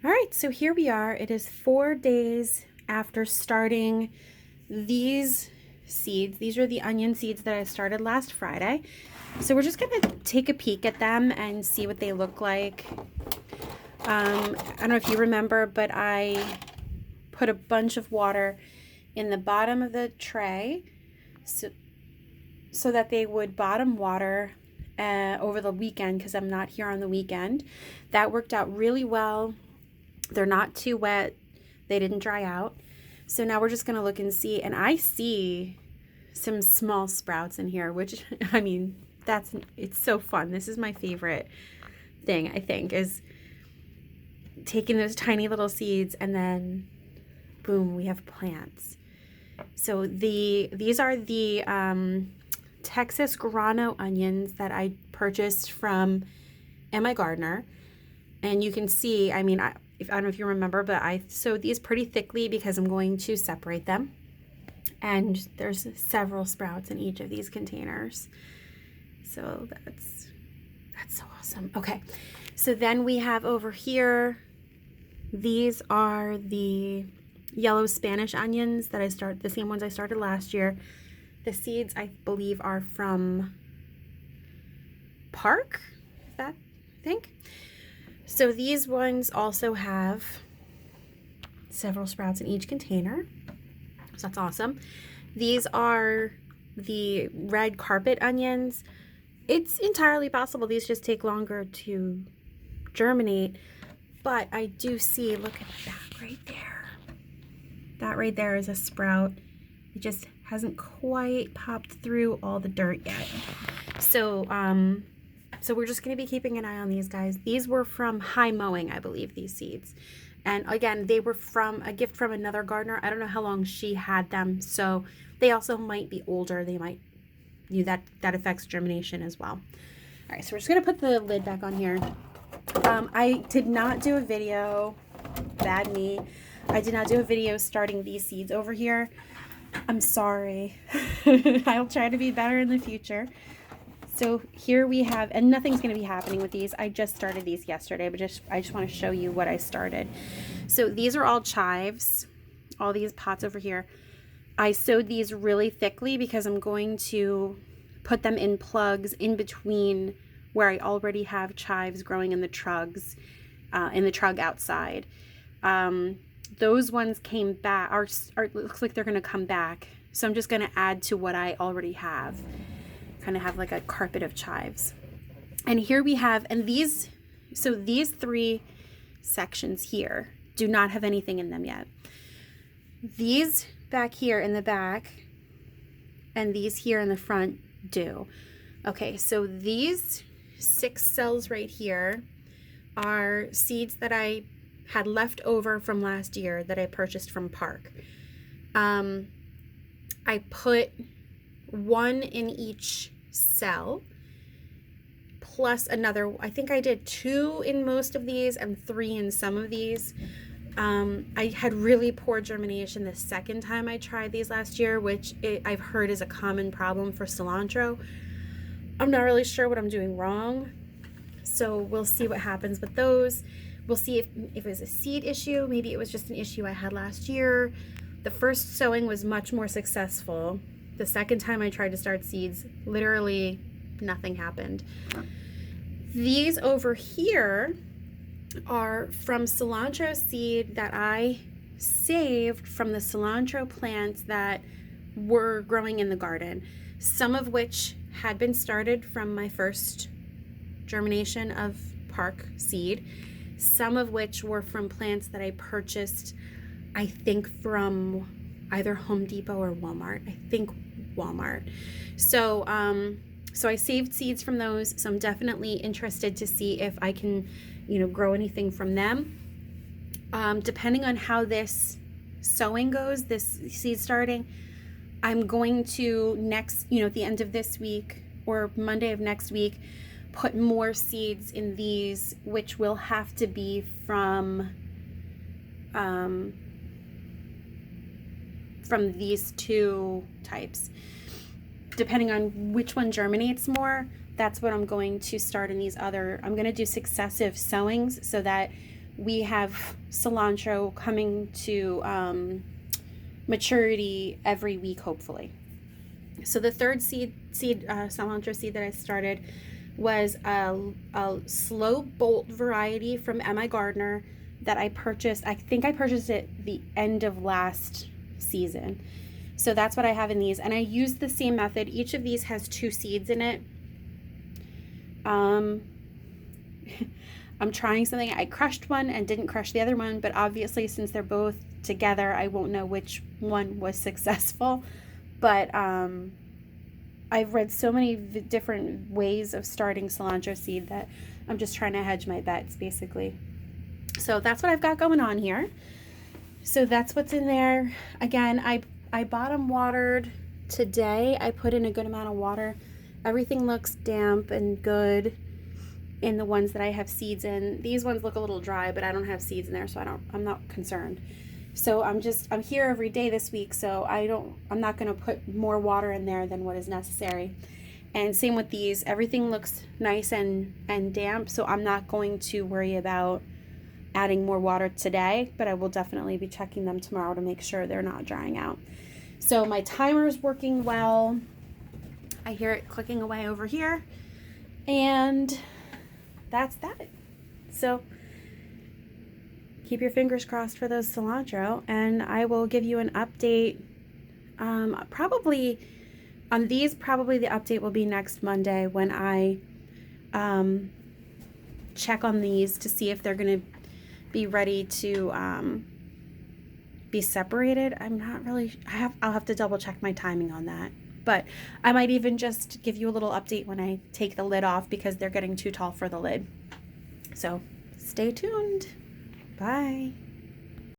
All right, so here we are. It is 4 days after starting these seeds. These are the onion seeds that I started last Friday. So we're just gonna take a peek at them and see what they look like. I don't know if you remember, but I put a bunch of water in the bottom of the tray so that they would bottom water over the weekend because I'm not here on the weekend. That worked out really well. They're not too wet. They didn't dry out. So now we're just going to look and see. And I see some small sprouts in here, which, I mean, it's so fun. This is my favorite thing, I think, is taking those tiny little seeds and then boom, we have plants. So these are the Texas grano onions that I purchased from Emma Gardner. And you can see, I mean, I don't know if you remember, but I sewed these pretty thickly because I'm going to separate them. And there's several sprouts in each of these containers. So that's so awesome. Okay, so then we have over here, these are the yellow Spanish onions that the same ones I started last year. The seeds, I believe, are from Park, I think. So these ones also have several sprouts in each container. So that's awesome. These are the red carpet onions. It's entirely possible these just take longer to germinate, but I do see, look at that right there. That right there is a sprout. It just hasn't quite popped through all the dirt yet. So we're just going to be keeping an eye on these guys. These were from High Mowing, I believe, these seeds. And again, they were from a gift from another gardener. I don't know how long she had them. So they also might be older. They might, that affects germination as well. All right, so we're just going to put the lid back on here. I did not do a video, bad me. I did not do a video starting these seeds over here. I'm sorry. I'll try to be better in the future. So here we have, and nothing's going to be happening with these. I just started these yesterday, but I just want to show you what I started. So these are all chives, all these pots over here. I sewed these really thickly because I'm going to put them in plugs in between where I already have chives growing in the trugs, in the trug outside. Those ones came back, it looks like they're going to come back. So I'm just going to add to what I already have. Kind of have like a carpet of chives. And here we have, and these 3 sections here do not have anything in them yet. These back here in the back and these here in the front do. Okay, so these 6 cells right here are seeds that I had left over from last year that I purchased from Park. I put 1 in each cell plus another, I think I did 2 in most of these and 3 in some of these. I had really poor germination the second time I tried these last year, which I've heard is a common problem for cilantro. I'm not really sure what I'm doing wrong, so we'll see what happens with those. We'll see if it was a seed issue. Maybe it was just an issue I had last year. The first sowing was much more successful. The second time I tried to start seeds, literally nothing happened. These over here are from cilantro seed that I saved from the cilantro plants that were growing in the garden, some of which had been started from my first germination of Park seed, some of which were from plants that I purchased, I think from either Home Depot or Walmart. I think Walmart. So I saved seeds from those. So I'm definitely interested to see if I can, grow anything from them. Depending on how this sowing goes, this seed starting, I'm going to next, at the end of this week or Monday of next week, put more seeds in these, which will have to be from these 2 types. Depending on which one germinates more, that's what I'm going to start in these other. I'm going to do successive sowings so that we have cilantro coming to maturity every week, hopefully. So the third cilantro seed that I started was a slow bolt variety from Emma Gardner that I purchased. I think I purchased it the end of last season. So that's what I have in these. And I used the same method. Each of these has 2 seeds in it. I'm trying something. I crushed one and didn't crush the other one, but obviously since they're both together, I won't know which one was successful. But I've read so many different ways of starting cilantro seed that I'm just trying to hedge my bets, basically. So that's what I've got going on here. So that's what's in there. Again, I bottom watered today. I put in a good amount of water. Everything looks damp and good in the ones that I have seeds in. These ones look a little dry, but I don't have seeds in there, so I'm not concerned. So I'm here every day this week, so I'm not going to put more water in there than what is necessary. And same with these. Everything looks nice and damp, so I'm not going to worry about adding more water today, but I will definitely be checking them tomorrow to make sure they're not drying out. So my timer is working well. I hear it clicking away over here, and that's that. So keep your fingers crossed for those cilantro, and I will give you an update. Probably on these, probably the update will be next Monday when I check on these to see if they're going to be ready to be separated. I'm not really, I'll have to double check my timing on that. But I might even just give you a little update when I take the lid off because they're getting too tall for the lid. So stay tuned. Bye.